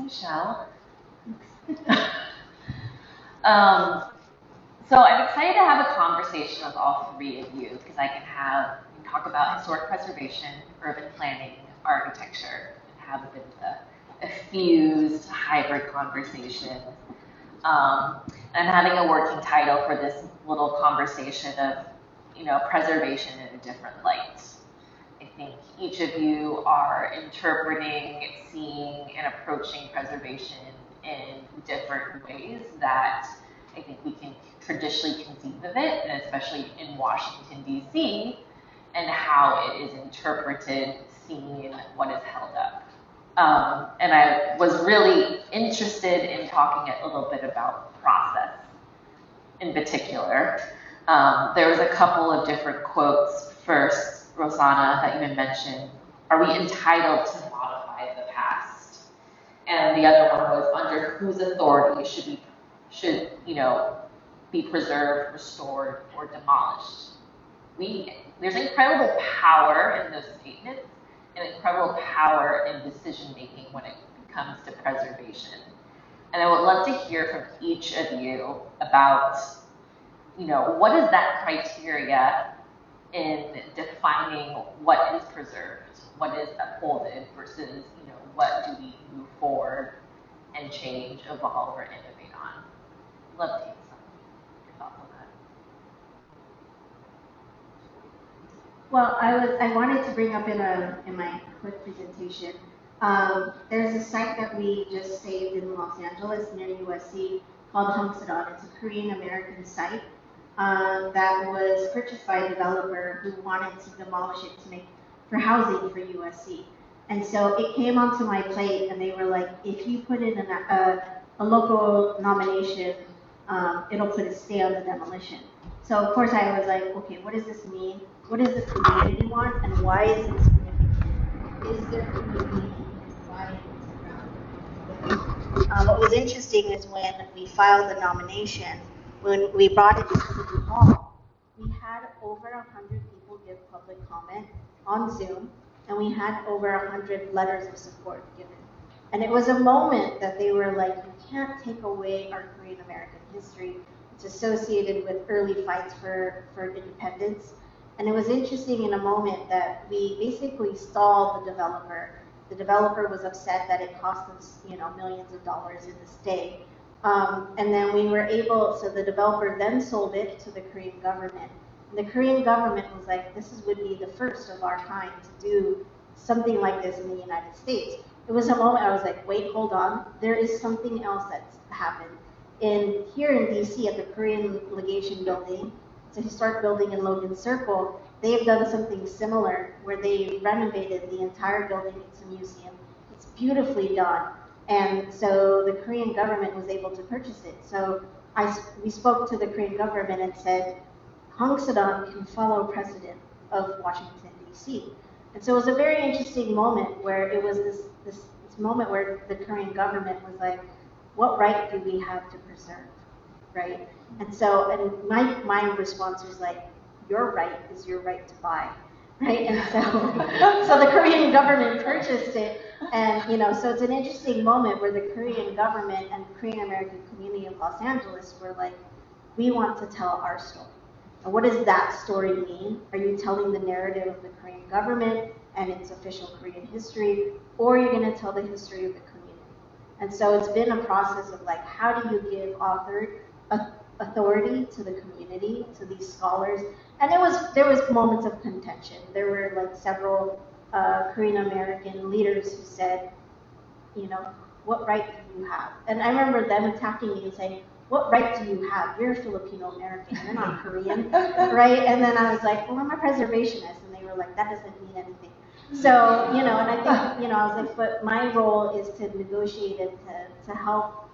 Michelle. So I'm excited to have a conversation with all three of you because I can talk about historic preservation, urban planning, architecture, and have a bit of a fused hybrid conversation. I'm having a working title for this little conversation of, preservation in a different light. I think each of you are interpreting, seeing, and approaching preservation in different ways that I think we can traditionally conceive of it, and especially in Washington, D.C., and how it is interpreted, seen, what is held up. And I was really interested in talking a little bit about process in particular. There was a couple of different quotes. First, Rossana, that you had mentioned, are we entitled to modify the past? And the other one was, under whose authority should be preserved, restored, or demolished? There's incredible power in those statements and incredible power in decision making when it comes to preservation. And I would love to hear from each of you about, what is that criteria in defining what is preserved, what is upholded versus, what do we move forward and change, evolve, or innovate on? Love to hear some of your thoughts on that. Well, I wanted to bring up in my quick presentation. There's a site that we just saved in Los Angeles near USC called Hungsadon. It's a Korean American site that was purchased by a developer who wanted to demolish it to make for housing for USC. And so it came onto my plate, and they were like, if you put in a local nomination, it'll put a stay on the demolition. So of course I was like, okay, what does this mean? What does the community want, and why is it significant? Is there community, and why is it relevant? What was interesting is when we filed the nomination, when we brought it to City Hall, we had over 100 people give public comment on Zoom, and we had over 100 letters of support given. And it was a moment that they were like, you can't take away our Korean American history. It's associated with early fights for independence. And it was interesting in a moment that we basically stalled the developer. The developer was upset that it cost us, millions of dollars in the stay. And then we were able, so the developer then sold it to the Korean government. And the Korean government was like, would be the first of our kind to do something like this in the United States. It was a moment I was like, wait, hold on. There is something else that's happened. Here in DC at the Korean Legation Building, it's a historic building in Logan Circle, they've done something similar where they renovated the entire building. It's a museum. It's beautifully done. And so the Korean government was able to purchase it. So we spoke to the Korean government and said, Hungsadon can follow precedent of Washington, D.C. And so it was a very interesting moment where it was this moment where the Korean government was like, what right do we have to preserve, right? And so, and my response was like, your right is your right to buy, right? And so the Korean government purchased it, and so it's an interesting moment where the Korean government and the Korean American community of Los Angeles were like, we want to tell our story. And what does that story mean? Are you telling the narrative of the Korean government and its official Korean history, or are you going to tell the history of the community? And so it's been a process of like, how do you give authority to the community, to these scholars? And there was moments of contention. There were like several Korean American leaders who said, what right do you have? And I remember them attacking me and saying, what right do you have? You're a Filipino American, you're not Korean, right? And then I was like, well, I'm a preservationist. And they were like, that doesn't mean anything. So, and I think, I was like, but my role is to negotiate and to help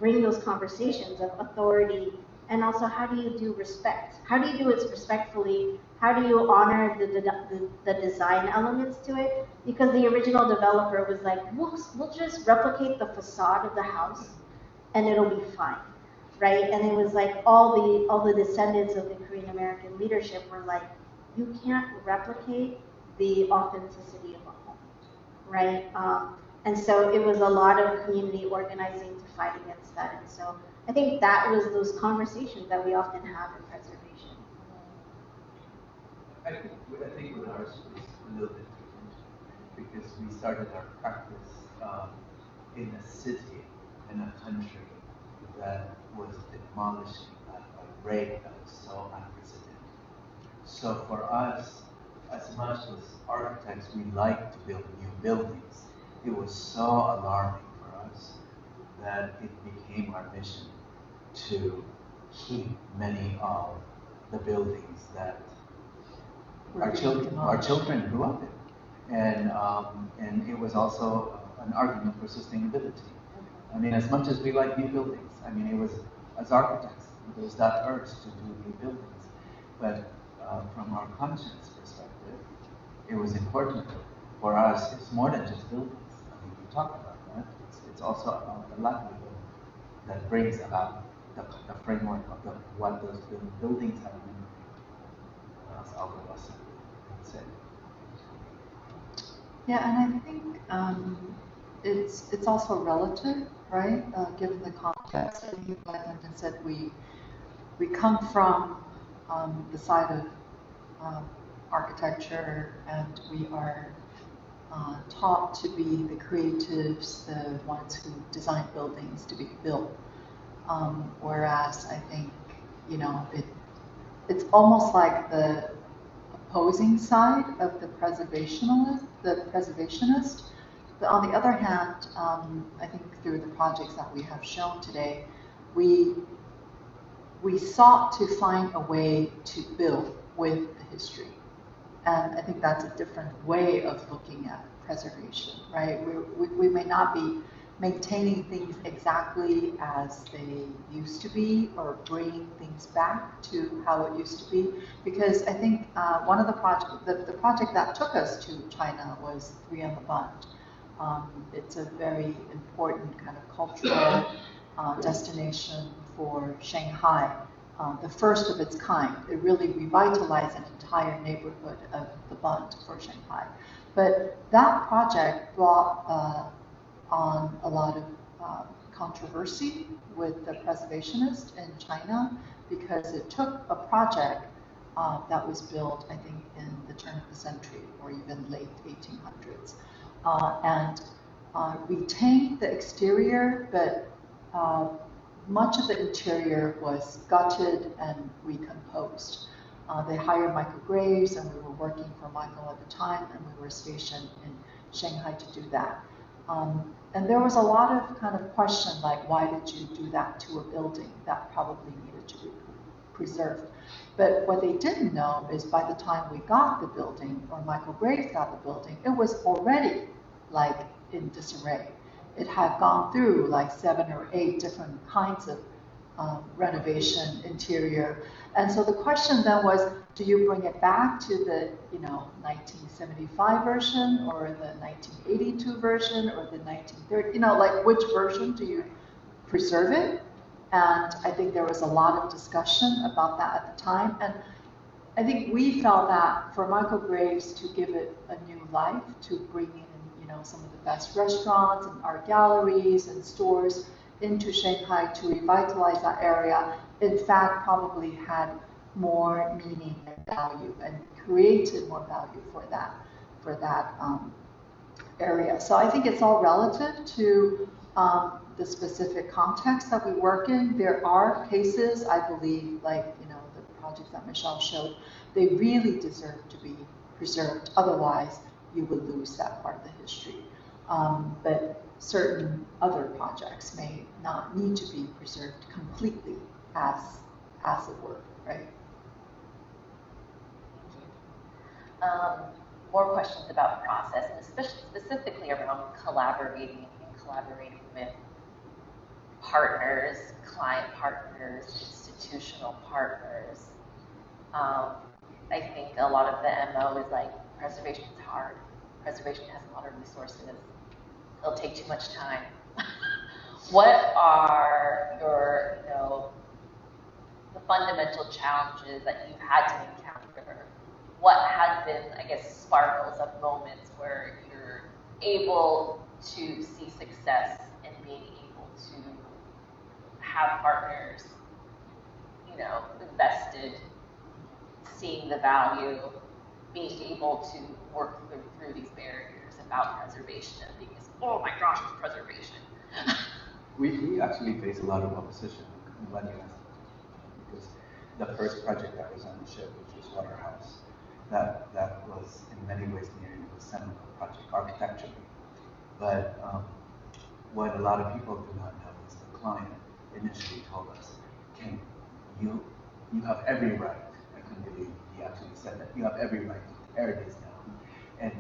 bring those conversations of authority, and also how do you do respect? How do you do it respectfully? How do you honor the design elements to it? Because the original developer was like, we'll just replicate the facade of the house and it'll be fine, right? And it was like all the descendants of the Korean American leadership were like, you can't replicate the authenticity of a home, right? And so it was a lot of community organizing to fight against that. And so I think that was those conversations that we often have in preservation. I think with ours was a little bit different because we started our practice in a city, in a country that was demolishing at a rate that was so unprecedented. So for us, as much as architects, we like to build new buildings, it was so alarming for us that it became our mission to keep many of the buildings that our children grew up in. And it was also an argument for sustainability. I mean, as much as we like new buildings, I mean, it was, as architects, there was that urge to do new buildings. But from our conscience perspective, it was important for us. It's more than just buildings. I mean, we talk about that. It's also about the livelihood that brings about the framework of what those buildings have been. As Albert Rossana said. Yeah, and I think it's also relative, right? Given the context. I think, like Lyndon said, we come from the side of architecture, and we are taught to be the creatives, the ones who design buildings to be built. Whereas I think, it's almost like the opposing side of the preservationist. But on the other hand, I think through the projects that we have shown today, we sought to find a way to build with the history. And I think that's a different way of looking at preservation, right? We may not be maintaining things exactly as they used to be or bringing things back to how it used to be. Because I think one of the projects, the project that took us to China was 3 on the Bund. It's a very important kind of cultural destination for Shanghai, the first of its kind. It really revitalized an entire neighborhood of the Bund for Shanghai. But that project brought on a lot of controversy with the preservationists in China because it took a project that was built, I think, in the turn of the century or even late 1800s, and retained the exterior, but much of the interior was gutted and recomposed. They hired Michael Graves, and we were working for Michael at the time, and we were stationed in Shanghai to do that. And there was a lot of kind of question, like, why did you do that to a building that probably needed to be preserved? But what they didn't know is by the time we got the building, or Michael Graves got the building, it was already like in disarray. It had gone through like 7 or 8 different kinds of renovation interior. And so the question then was, do you bring it back to the 1975 version or the 1982 version or the 1930, like which version do you preserve it? And I think there was a lot of discussion about that at the time. And I think we felt that for Michael Graves to give it a new life, to bring in some of the best restaurants and art galleries and stores into Shanghai to revitalize that area, in fact, probably had more meaning and value and created more value for that area. So I think it's all relative to the specific context that we work in. There are cases, I believe, like the projects that Michelle showed, they really deserve to be preserved. Otherwise, you would lose that part of the history. But certain other projects may not need to be preserved completely as it were, right? More questions about process, and especially specifically around collaborating with partners, client partners, institutional partners. I think a lot of the MO is like, preservation is hard. Preservation has a lot of resources. It'll take too much time. What are your, the fundamental challenges that you've had to encounter? What has been, I guess, sparkles of moments where you're able to see success in being able to have partners, you know, invested, seeing the value, being able to work through these barriers about preservation, because, oh my gosh, it's preservation. We actually face a lot of opposition in Lyndon, because the first project that was on the ship, which was Waterhouse, that was in many ways near the seminal project architecturally. But what a lot of people do not know is the client initially told us, "Can you have every right." I couldn't believe he actually said that. "You have every right to tear this down."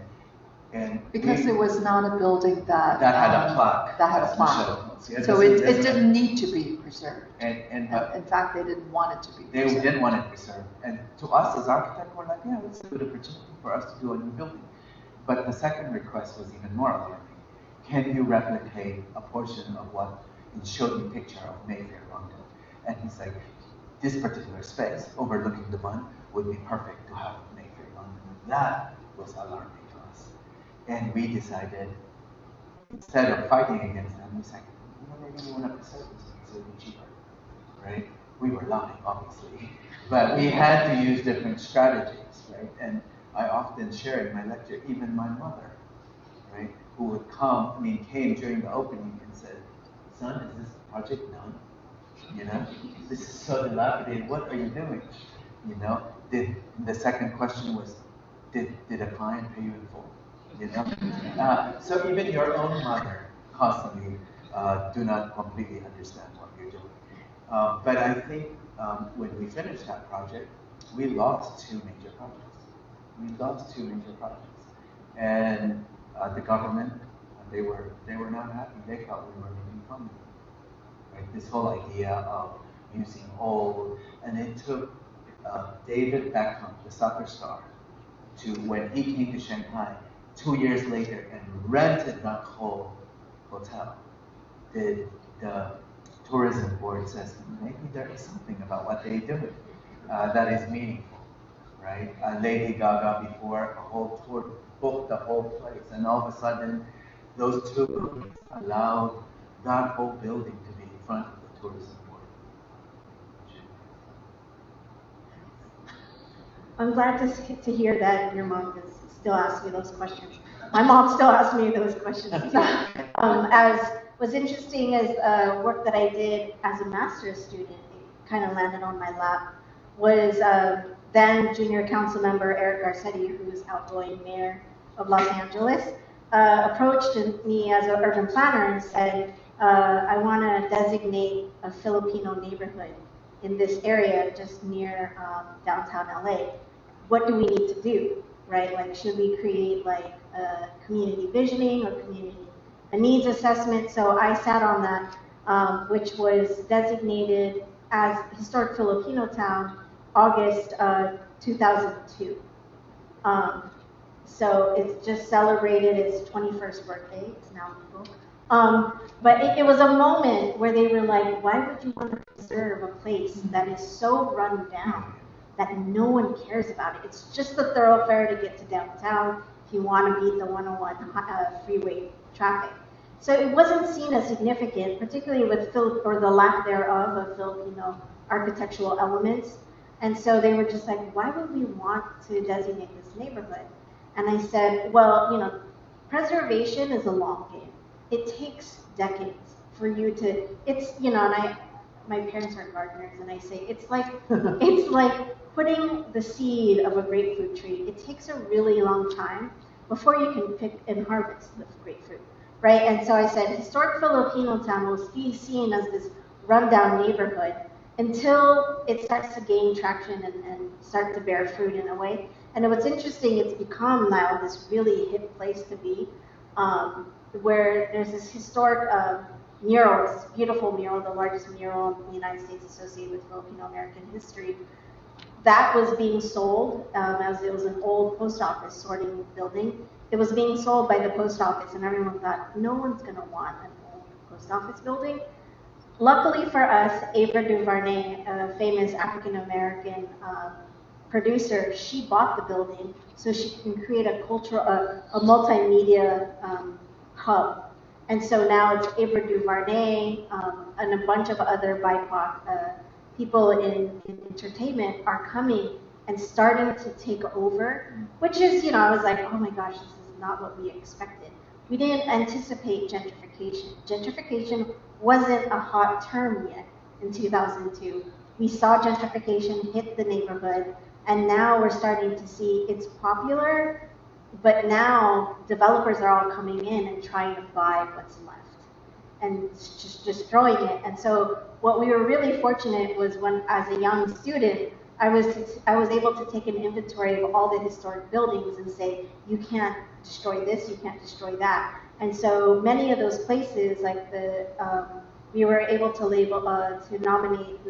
And because it was not a building that had a plaque. That had a plaque. Yeah, so it didn't need to be preserved. And in fact, they didn't want it to be They preserved. didn't want it preserved. And to us as architects, we're like, yeah, it's a good opportunity for us to do a new building. But the second request was even more alarming. Can you replicate a portion of what he showed me a picture of Mayfair, London? And he's like, this particular space overlooking the Bund would be perfect to have Mayfair, London. That was alarming to us. And we decided, instead of fighting against them, we said, they really want to preserve this because it would be cheaper, right? We were lying, obviously, but we had to use different strategies, right? And I often share in my lecture, even my mother, right, who would came during the opening and said, "Son, is this project done? You know, this is so dilapidated. What are you doing? You know, the second question was, did a client pay you in full? You know, so even your own mother constantly do not completely understand what you're doing. But I think when we finished that project, we lost two major projects. And the government, they were not happy. They thought we were making fun of them. Right? This whole idea of using old, and it took David Beckham, the soccer star, to when he came to Shanghai 2 years later and rented that whole hotel. The tourism board says maybe there is something about what they do that is meaningful, right? Lady Gaga before a whole tour booked the whole place, and all of a sudden those two buildings allowed that whole building to be in front of the tourism board. I'm glad to hear that your mom still asks me those questions. My mom still asks me those questions too. As was interesting as work that I did as a master's student, it kind of landed on my lap, was then junior council member Eric Garcetti, who's outgoing mayor of Los Angeles, approached me as an urban planner and said, I want to designate a Filipino neighborhood in this area just near downtown LA. What do we need to do, right? Like, should we create like a community visioning or a needs assessment? So I sat on that, which was designated as Historic Filipino Town, August 2002. So it's just celebrated its 21st birthday. It's now legal. But it was a moment where they were like, why would you want to preserve a place that is so run down that no one cares about it? It's just the thoroughfare to get to downtown if you want to beat the 101 freeway traffic. So it wasn't seen as significant, particularly with or the lack thereof of Filipino architectural elements. And so they were just like, why would we want to designate this neighborhood? And I said, well, you know, preservation is a long game. It takes decades for you to, it's, you know, and my parents are gardeners, and I say, it's like putting the seed of a grapefruit tree. It takes a really long time before you can pick and harvest the grapefruit, right? And so I said, Historic Filipino Town will be seen as this rundown neighborhood until it starts to gain traction and start to bear fruit in a way. And what's interesting, it's become now this really hip place to be, where there's this historic mural, this beautiful mural, the largest mural in the United States associated with Filipino-American history. That was being sold, as it was an old post office sorting building. It was being sold by the post office, and everyone thought, no one's going to want an old post office building. Luckily for us, Ava DuVernay, a famous African-American producer, she bought the building so she can create a cultural, a multimedia hub And so now it's Ava DuVernay and a bunch of other BIPOC people in entertainment are coming and starting to take over, which is, you know, I was like, oh my gosh, this is not what we expected. We didn't anticipate gentrification. Gentrification wasn't a hot term yet in 2002. We saw gentrification hit the neighborhood, and now we're starting to see it's popular, but now developers are all coming in and trying to buy what's left and just destroying it. And so what we were really fortunate was when, as a young student, I was able to take an inventory of all the historic buildings and say, you can't destroy this, you can't destroy that. And so many of those places, like we were able to label, to nominate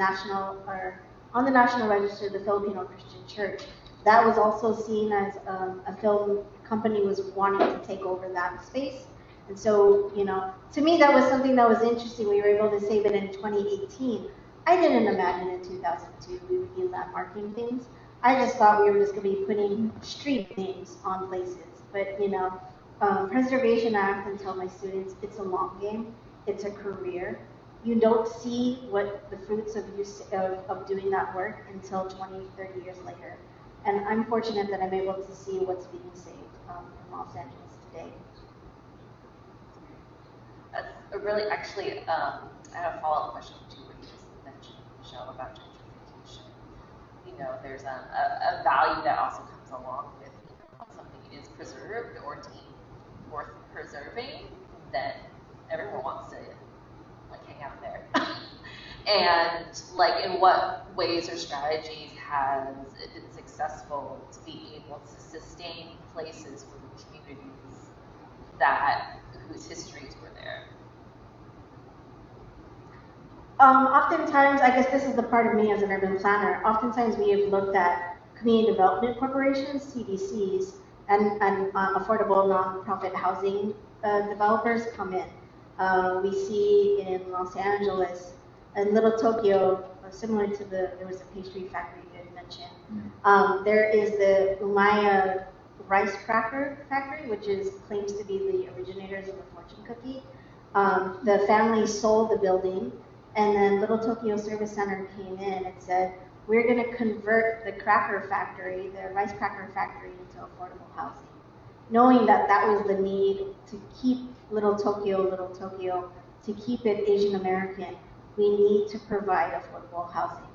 on the National Register, the Filipino Christian Church. That was also seen as a film company was wanting to take over that space. And so, you know, to me, that was something that was interesting. We were able to save it in 2018. I didn't imagine in 2002 we would be landmarking things. I just thought we were just going to be putting street names on places. But, you know, preservation, I often tell my students, it's a long game. It's a career. You don't see what the fruits of doing that work until 20, 30 years later. And I'm fortunate that I'm able to see what's being saved in Los Angeles today. That's a really, actually, I have a follow-up question to what you just mentioned, Michelle, about gentrification. You know, there's a value that also comes along with, you know, if something is preserved or deemed worth preserving, then everyone wants to like hang out there. And like, in what ways or strategies has it been successful to be able to sustain places for the communities whose histories were there? Oftentimes, I guess this is the part of me as an urban planner, oftentimes we have looked at community development corporations, CDCs, and affordable nonprofit housing developers come in. We see in Los Angeles, in Little Tokyo, similar to there was a pastry factory you had mentioned. There is the Umaya rice cracker factory, which claims to be the originators of the fortune cookie. The family sold the building, and then Little Tokyo Service Center came in and said, we're going to convert the cracker factory, the rice cracker factory, into affordable housing. Knowing that that was the need to keep Little Tokyo, to keep it Asian American, we need to provide affordable housing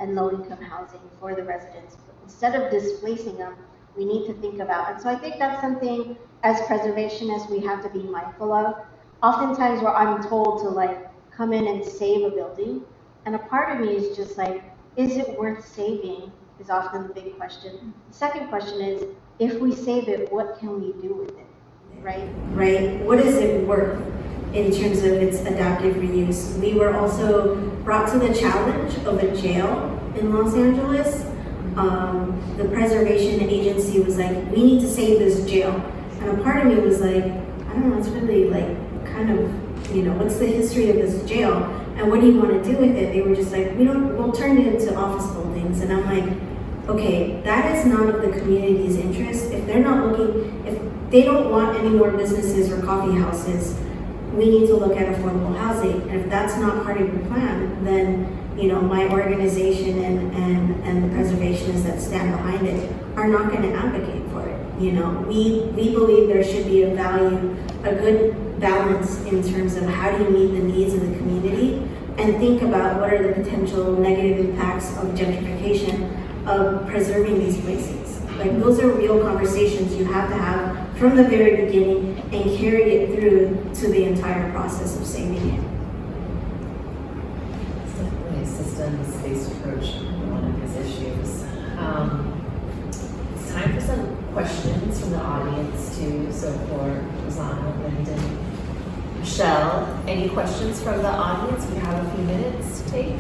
and low-income housing for the residents. Instead of displacing them, we need to think about. And so I think that's something as preservationists we have to be mindful of. Oftentimes where I'm told to like come in and save a building, and a part of me is just like, is it worth saving is often the big question. The second question is, if we save it, what can we do with it, right? Right, what is it worth in terms of its adaptive reuse? We were also brought to the challenge of a jail in Los Angeles. The preservation agency was like, we need to save this jail. And a part of me was like, I don't know, it's really like kind of, you know, what's the history of this jail? And what do you want to do with it? They were just like, we'll turn it into office buildings. And I'm like, okay, that is not of the community's interest. If they're not looking, if they don't want any more businesses or coffee houses, we need to look at affordable housing. And if that's not part of your plan, then, you know, my organization and the preservationists that stand behind it are not going to advocate for it. You know, we believe there should be a good balance in terms of how do you meet the needs of the community and think about what are the potential negative impacts of gentrification of preserving these places. Like, those are real conversations you have to have from the very beginning and carry it through to the entire process of saving it. It's definitely a systems-based approach to one of these issues. It's time for some questions from the audience too. So for Rossana, Lyndon, Michelle, any questions from the audience? We have a few minutes to take.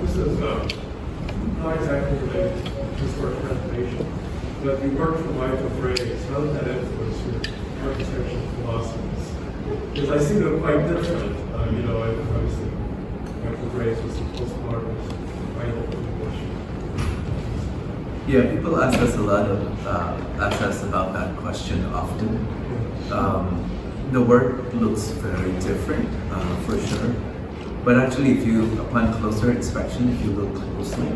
This is not exactly related to historic preservation, but you work from Michael Frey's. How does that influence your architectural philosophies? Because I see them quite different. You know, obviously Michael Frey's was the postmodernist, Michael from Washington. Yeah, people ask us ask us about that question often. The work looks very different, for sure. But actually, upon closer inspection, if you look closely,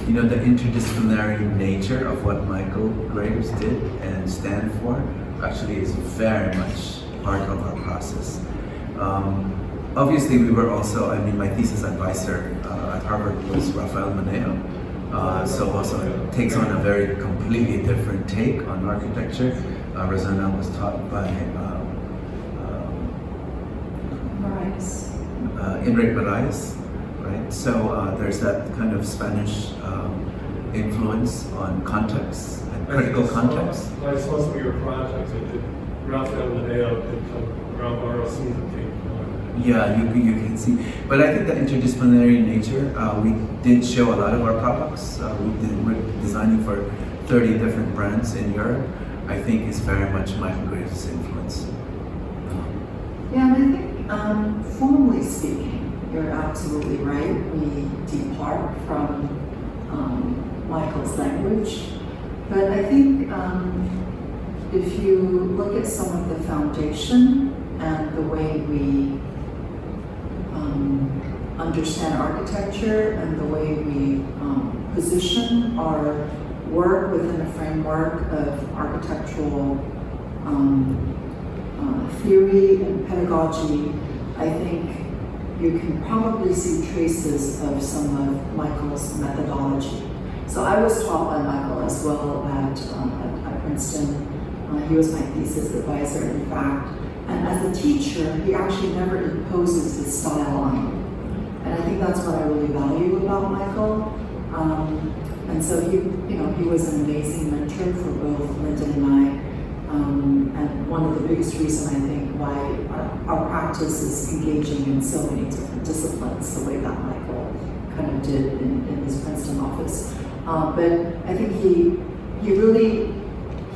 the interdisciplinary nature of what Michael Graves did and stand for actually is very much part of our process. Obviously, we were also, my thesis advisor at Harvard was Rafael Moneo, so also it takes on a very completely different take on architecture. Rossana was taught by Enrique Moraes, right? So there's that kind of Spanish influence on context and critical context. I saw some of your projects. Rafael Moneo did around Rossana. Yeah, you can see. But I think the interdisciplinary nature, we did show a lot of our products. We're designing for 30 different brands in Europe. I think is very much Michael Graves' influence. Yeah, and I think formally speaking, you're absolutely right. We depart from Michael's language. But I think if you look at some of the foundation and the way we understand architecture and the way we position our work within a framework of architectural theory and pedagogy, I think you can probably see traces of some of Michael's methodology. So I was taught by Michael as well at Princeton. He was my thesis advisor, in fact. And as a teacher, he actually never imposes his style on you. And I think that's what I really value about Michael. And so he was an amazing mentor for both Lyndon and I. And one of the biggest reasons I think why our practice is engaging in so many different disciplines, the way that Michael kind of did in his Princeton office. But I think he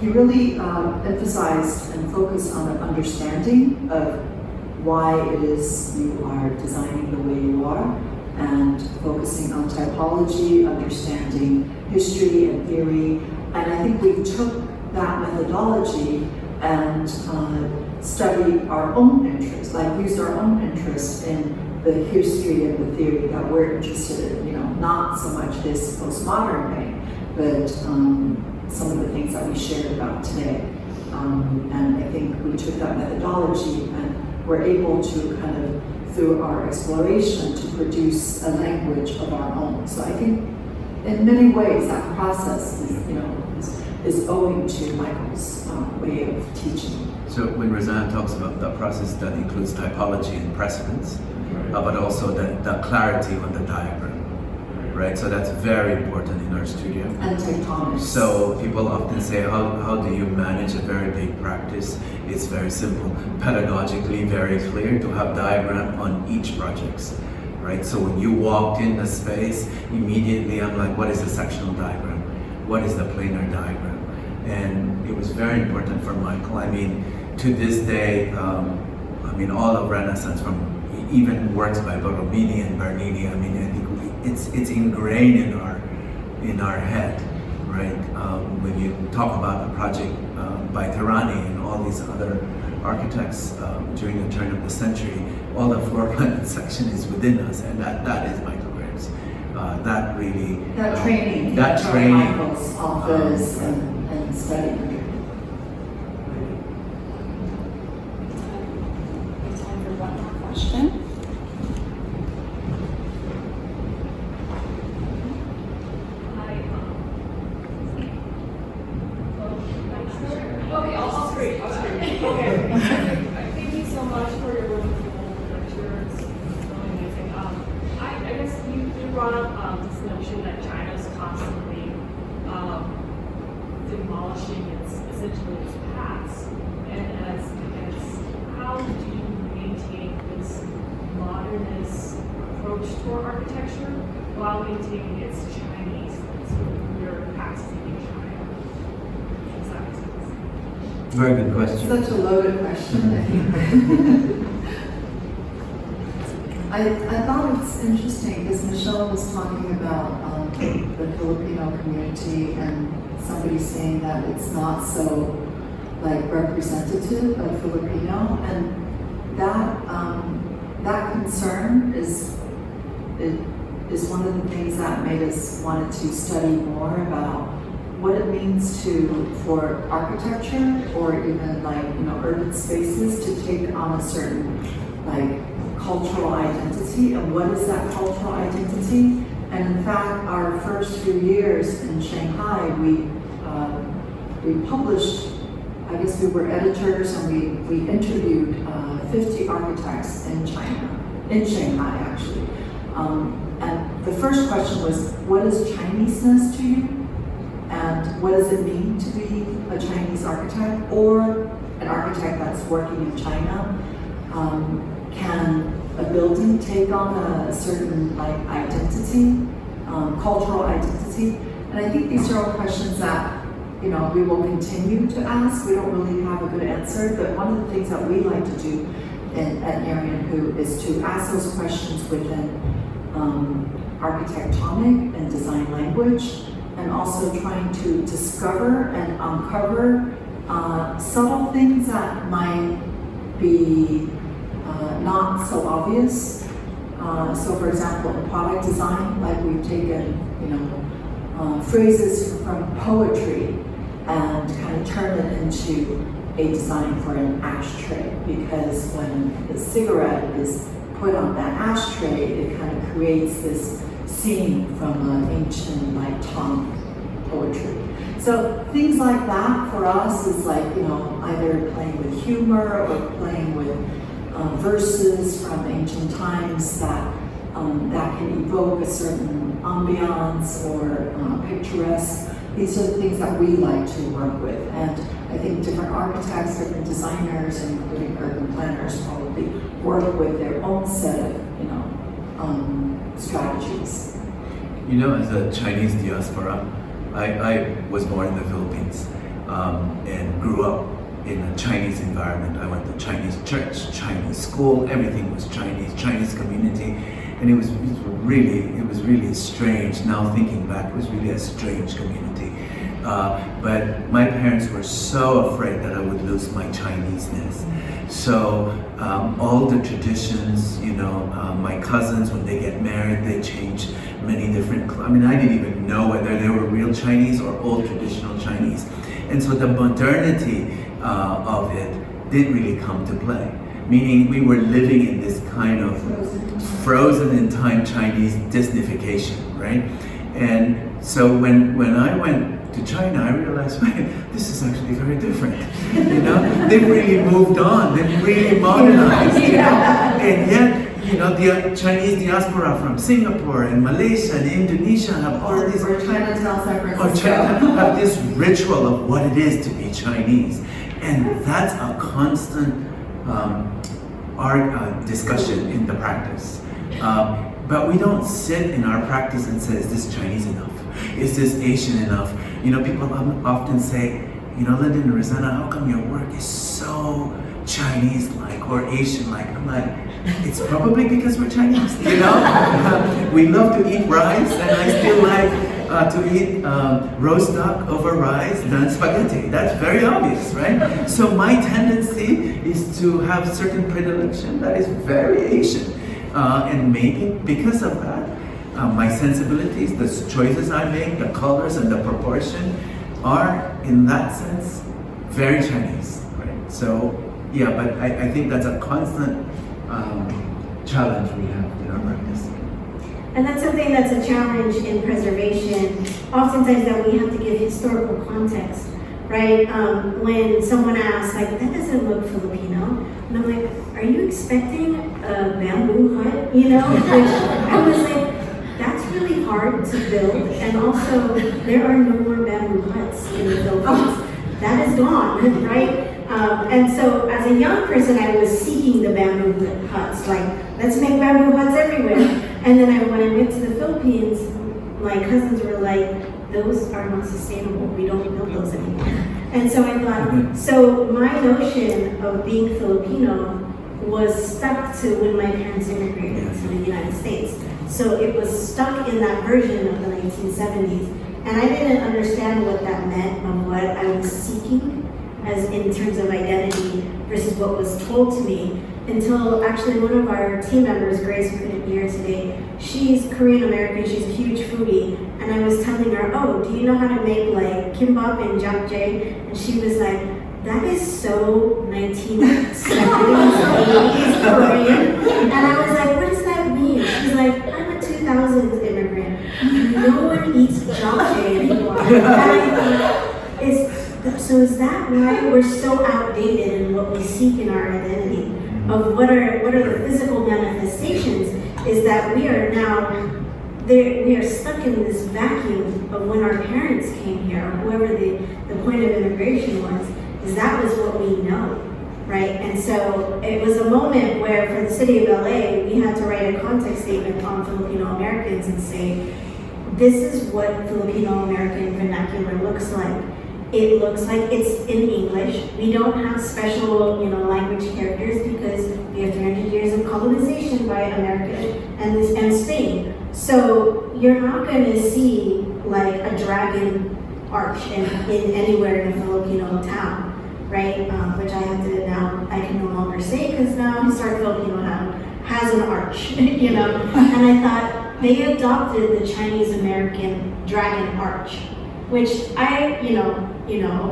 really emphasized and focused on an understanding of why it is you are designing the way you are, and focusing on typology, understanding history and theory. And I think we took that methodology and studied our own interests, used our own interest in the history and the theory that we're interested in, not so much this postmodern thing, but some of the things that we shared about today. And I think we took that methodology and were able to kind of, through our exploration, to produce a language of our own. So I think in many ways that process is owing to Michael's way of teaching. So when Rossana talks about the process, that includes typology and precedence, but also the clarity on the diagram. Right, so that's very important in our studio. And tectonics. So people often say, how do you manage a very big practice? It's very simple, pedagogically very clear to have diagram on each project, right? So when you walked in the space, immediately I'm like, what is the sectional diagram? What is the planar diagram? And it was very important for Michael. To this day, all of Renaissance, from even works by Borromini and Bernini, I think it's ingrained in our head, right? When you talk about the project by Terrani and all these other architects during the turn of the century, all the floor plan section is within us, and that is Michael Graves. That training Michael's office and study. Time for one more question. Okay, I'll scream. Okay. Thank you so much for your wonderful lecture. It's really amazing. I guess you brought up this notion that China is constantly demolishing essentially its past. And how do you maintain this modernist approach toward architecture while maintaining its Chinese, your past in China? Does that make sense? Very good question. Such a loaded question, I think. I thought it's interesting because Michelle was talking about the Filipino community and somebody saying that it's not so like representative of Filipino, and that concern is one of the things that made us wanted to study more about what it means for architecture or even like urban spaces to take on a certain like cultural identity, and what is that cultural identity? And in fact, our first few years in Shanghai, we published, I guess we were editors, and we interviewed 50 architects in Shanghai actually. And the first question was, what is Chineseness to you? And what does it mean to be a Chinese architect or an architect that's working in China? Can a building take on a certain like identity, cultural identity? And I think these are all questions that we will continue to ask. We don't really have a good answer, but one of the things that we like to do at Neri&Hu is to ask those questions within architectonic and design language, and also trying to discover and uncover subtle things that might be not so obvious. So for example, in product design, like we've taken, phrases from poetry and kind of turned it into a design for an ashtray, because when the cigarette is put on that ashtray, it kind of creates this scene from ancient like Tang poetry. So things like that for us is like, either playing with humor or playing with verses from ancient times that can evoke a certain ambiance or picturesque. These are the things that we like to work with, and I think different architects, different designers, including urban planners, probably work with their own set of strategies. As a Chinese diaspora, I was born in the Philippines and grew up in a Chinese environment. I went to Chinese church, Chinese school, everything was Chinese community, and it was really strange. Now thinking back, it was really a strange community. But my parents were so afraid that I would lose my Chineseness. So all the traditions, my cousins, when they get married, they change many different, I didn't even know whether they were real Chinese or old traditional Chinese. And so the modernity of it didn't really come to play. Meaning we were living in this kind of frozen in time Chinese Disneyfication, right? And so when I went to China, I realized, this is actually very different. They've really moved on, they've really modernized, and yet, the Chinese diaspora from Singapore and Malaysia and Indonesia have all these, or Chinatown, San Francisco, or China have this ritual of what it is to be Chinese, and that's a constant discussion in the practice. But we don't sit in our practice and say, is this Chinese enough? Is this Asian enough? People often say, Lyndon and Rossana, how come your work is so Chinese-like or Asian-like? I'm like, it's probably because we're Chinese, We love to eat rice, and I still like to eat roast duck over rice than spaghetti. That's very obvious, right? So my tendency is to have certain predilection that is very Asian. And maybe because of that, my sensibilities, the choices I make, the colors and the proportion are, in that sense, very Chinese, right? So, yeah, but I think that's a constant challenge we have in our practice. And that's something that's a challenge in preservation. Oftentimes that we have to give historical context, right? When someone asks, like, that doesn't look Filipino, and I'm like, are you expecting a bamboo hut? Which I was like, that's really hard to build, and also there are no more bamboo huts in the Philippines. That is gone, right? And so as a young person, I was seeking the bamboo huts, like, let's make bamboo huts everywhere. And then when I went to the Philippines, my cousins were like, those are not sustainable. We don't build those anymore. And so I thought, so my notion of being Filipino was stuck to when my parents immigrated to the United States. So it was stuck in that version of the 1970s. And I didn't understand what that meant of what I was seeking as in terms of identity versus what was told to me until actually one of our team members, Grace, who couldn't be here today, she's Korean American, she's a huge foodie, and I was telling her, oh, do you know how to make like kimbap and japchae? And she was like, that is so 1970s, 80s Korean. And I was like, what does that mean? She's like, I'm a 2000s immigrant. No one eats japchae anymore. And I thought, so is that why we're so outdated in what we seek in our identity? Of what are the physical manifestations? Is that we are now we are stuck in this vacuum of when our parents came here, or whoever the point of immigration was. Is that was what we know, right? And so it was a moment where, for the city of LA, we had to write a context statement on Filipino Americans and say, this is what Filipino American vernacular looks like. It looks like it's in English. We don't have special, language characters because we have 300 years of colonization by America and Spain. So you're not going to see like a dragon arch in anywhere in a Filipino town, right? Which I can no longer say because now Historic Filipino Town has an arch, And I thought they adopted the Chinese American dragon arch, which a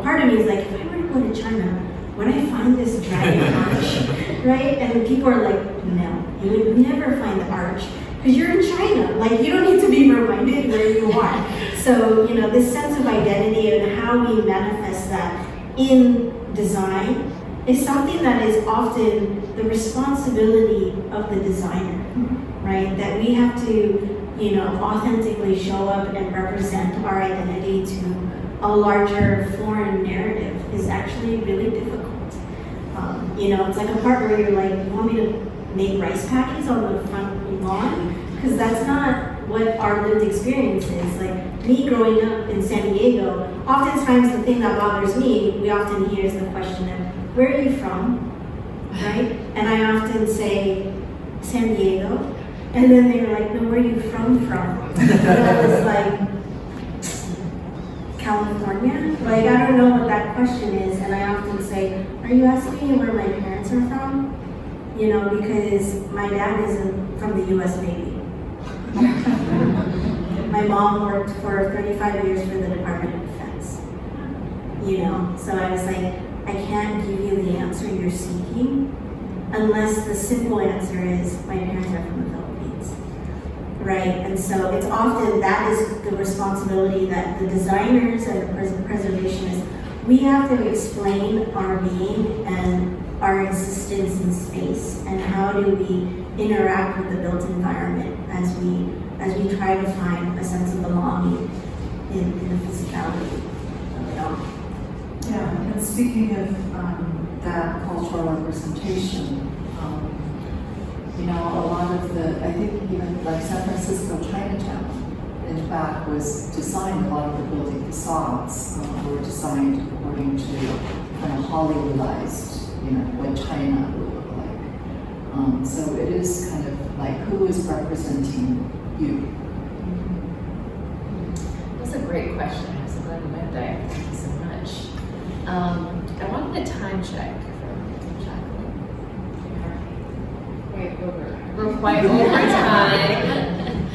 part of me is like, if I were to go to China, would I find this dragon arch, right? And people are like, no, you would never find the arch because you're in China. Like, you don't need to be reminded where you are. So, this sense of identity and how we manifest that in design is something that is often the responsibility of the designer, right? That we have to, authentically show up and represent our identity to a larger foreign narrative is actually really difficult. It's like a part where you're like, you want me to make rice patties on the front lawn? Because that's not what our lived experience is. Like me growing up in San Diego, oftentimes the thing that bothers me, we often hear is the question of, where are you from, right? And I often say, San Diego. And then they were like, no, where are you from? And I was like, California? Like, I don't know what that question is. And I often say, are you asking me where my parents are from? Because my dad isn't from the US Navy. My mom worked for 35 years for the Department of Defense. So I was like, I can't give you the answer you're seeking unless the simple answer is my parents are from the Philippines, right? And so it's often that is the responsibility that the designers and the preservationists, we have to explain our being and our existence in space and how do we interact with the built environment as we try to find a sense of belonging in the physicality of it all. Yeah, and speaking of that cultural representation, a lot of I think even like San Francisco Chinatown, in fact, was designed, a lot of the building facades were designed according to kind of Hollywoodized, what China would look like. So it is kind of like, who is representing you? That's a great question. I'm so glad we went there. Thank you so much. I wanted a time check from Jacqueline. We're quite over time.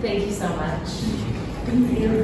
Thank you so much. Thank you.